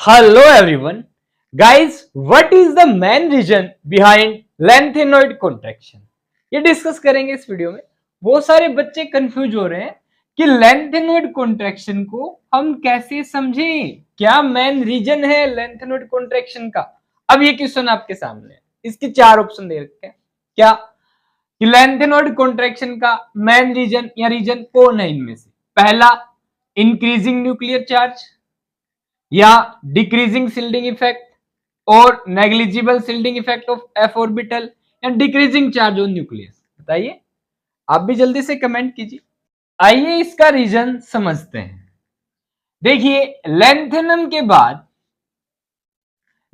Hello everyone. Guys, what is the main reason behind lengthenoid contraction? ये discuss करेंगे इस video में। बहुत सारे बच्चे कंफ्यूज हो रहे हैं कि lengthenoid contraction को हम कैसे समझें, क्या मेन रीजन है lengthenoid contraction का। अब ये क्वेश्चन आपके सामने है, इसके चार ऑप्शन दे रखे हैं। क्या कि lengthenoid contraction का मेन रीजन या रीजन कौन है इनमें से? पहला, इंक्रीजिंग न्यूक्लियर चार्ज, या डिक्रीजिंग शिल्डिंग इफेक्ट, और negligible shielding effect of f orbital, या डिक्रीजिंग चार्ज ऑन न्यूक्लियस। बताइए, आप भी जल्दी से कमेंट कीजिए। आइए इसका रीजन समझते हैं। देखिए, लेंथेनम के बाद,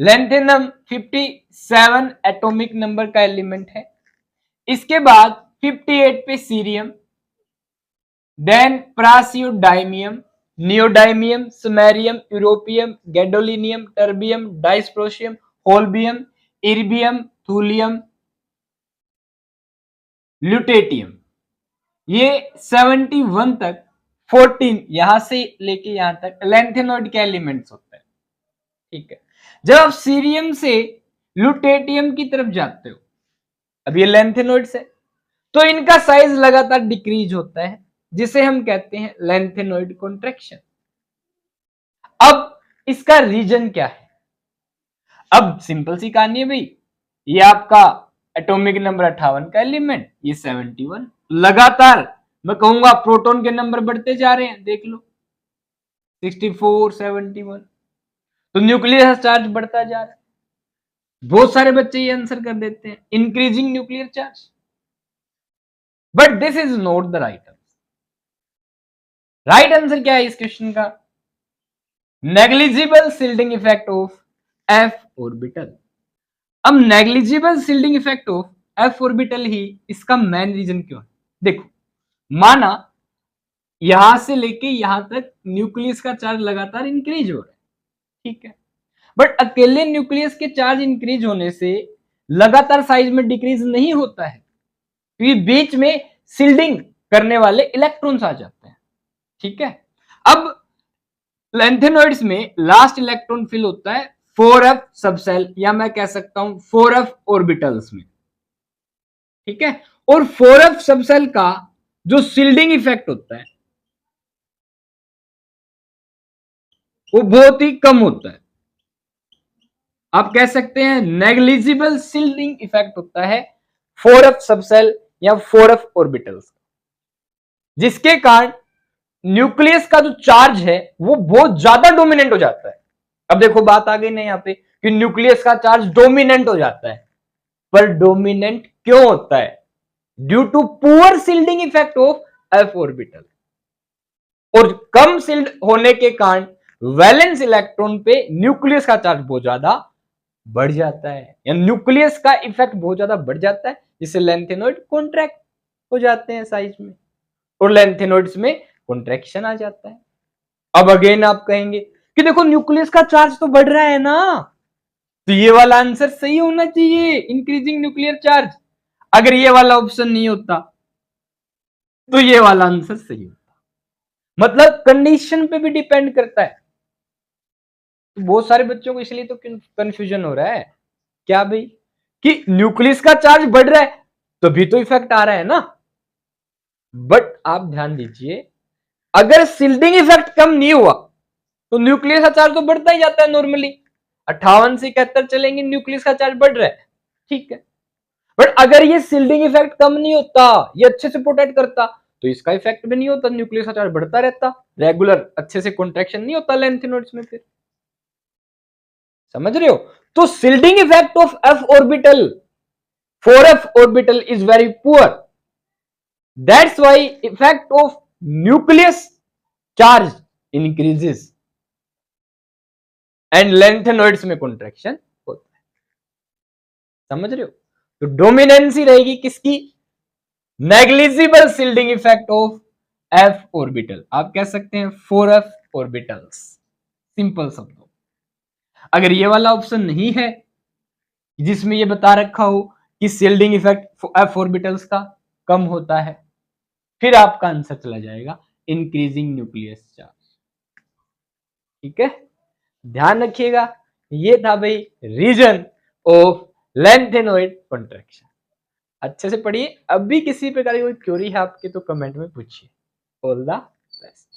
लेंथेनम 57 एटॉमिक नंबर का एलिमेंट है। इसके बाद 58 पे cerium, then praseodymium, neodymium, samarium, europium, gadolinium, terbium, dysprosium, holmium, erbium, thulium, lutetium. ये 71 तक, 14 यहां से लेके यहां तक लेंथेनॉइड के एलिमेंट्स होते हैं। ठीक है, जब आप सीरियम से ल्यूटेटियम की तरफ जाते हो, अब ये लेंथेनॉइड्स है, तो इनका साइज लगातार डिक्रीज होता है, जिसे हम कहते हैं लेंथेनॉइड कॉन्ट्रैक्शन। अब इसका रीजन क्या है? अब सिंपल सी कहानी है भाई, ये आपका एटॉमिक नंबर 58 का एलिमेंट, ये 71, लगातार मैं कहूंगा प्रोटॉन के नंबर बढ़ते जा रहे हैं। देख लो 64, 71, तो न्यूक्लियर चार्ज बढ़ता जा रहा है। बहुत सारे बच्चे ये आंसर कर देते हैं, increasing nuclear charge, but this is not the right answer. Right answer क्या है इस क्वेश्चन का? Negligible shielding effect of f orbital. अब negligible shielding effect of f orbital ही इसका मेन रीजन क्यों है? देखो, माना यहां से लेके यहां तक न्यूक्लियस का चार्ज लगातार इंक्रीज हो रहा है, ठीक है, बट अकेले न्यूक्लियस के चार्ज इंक्रीज होने से लगातार साइज में डिक्रीज नहीं होता है, क्योंकि बीच में शिल्डिंग करने वाले इलेक्ट्रॉन्स आ जाते हैं। ठीक है, अब लेंथेनॉइड्स में लास्ट इलेक्ट्रॉन फिल होता है 4f सबसेल, या मैं कह सकता हूं 4f ऑर्बिटल्स में। ठीक है, और 4f सबसेल का जो शिल्डिंग इफेक्ट होता है वो बहुत ही कम होता है। आप कह सकते हैं नेग्लिजिबल शिल्डिंग इफेक्ट होता है 4f सबसेल या 4f ऑर्बिटल्स, जिसके कारण न्यूक्लियस का जो चार्ज है वो बहुत ज्यादा डोमिनेंट हो जाता है। अब देखो बात आ गई ना यहाँ पे कि न्यूक्लियस का चार्ज डोमिनेंट हो जाता है, पर डोमिनेंट क्यों होता है? Due to poor shielding effect of f orbital, और कम शिल्ड होने के कारण वैलेंस इलेक्ट्रॉन पे न्यूक्लियस का चार्ज बहुत ज्यादा बढ़ जाता है, या न्यूक्लियस का इफेक्ट बहुत ज्यादा बढ़ जाता है, जिससे लेंथेनॉइड कॉन्ट्रैक्ट हो जाते हैं साइज में, और लेंथेनॉइड्स में कॉन्ट्रैक्शन आ जाता है। अब अगेन आप कहेंगे कि देखो न्यूक्लियस का चार्ज तो बढ़ रहा है ना, तो ये वाला आंसर सही होना चाहिए, इंक्रीजिंग न्यूक्लियर चार्ज। अगर ये वाला ऑप्शन नहीं होता तो ये वाला आंसर सही होता। मतलब कंडीशन पे भी डिपेंड करता है। तो बहुत सारे बच्चों को इसलिए तो कंफ्यूजन हो रहा है, क्या भाई, कि न्यूक्लियस का चार्ज बढ़ रहा है तो भी तो इफेक्ट आ रहा है ना। बट आप ध्यान दीजिए, अगर शिल्डिंग इफेक्ट कम नहीं हुआ तो न्यूक्लियस का चार्ज तो बढ़ता ही जाता है नॉर्मली। 58 से 71 चलेंगे, न्यूक्लियस का चार्ज बढ़ रहा है, ठीक है, बट अगर ये शिल्डिंग इफेक्ट कम नहीं होता, ये अच्छे से प्रोटेक्ट करता, तो इसका इफेक्ट भी नहीं होता, न्यूक्लियस का चार्ज बढ़ता रहता, रेगुलर अच्छे से कॉन्ट्रैक्शन नहीं होता लेंथेनॉइड्स में। फिर समझ रहे हो? तो shielding effect of f orbital, 4f orbital is very poor. That's why effect of nucleus charge increases and lengthenoids में contraction होता है। समझ रहे हो? तो डोमिनेंसी रहेगी किसकी? Negligible shielding effect of f orbital. आप कह सकते हैं 4f ऑर्बिटल्स, सिंपल शब्दों। अगर ये वाला ऑप्शन नहीं है जिसमें ये बता रखा हो कि शिल्डिंग इफेक्ट f ऑर्बिटल्स का कम होता है, फिर आपका आंसर चला जाएगा इंक्रीजिंग न्यूक्लियस चार्ज। ठीक है, ध्यान रखिएगा, ये था भाई रीजन ऑफ लेंथेनोइड कॉन्ट्रैक्शन। अच्छे से पढ़िए। अब भी किसी प्रकार की कोई क्वेरी है आपके तो कमेंट में पूछिए। All the best.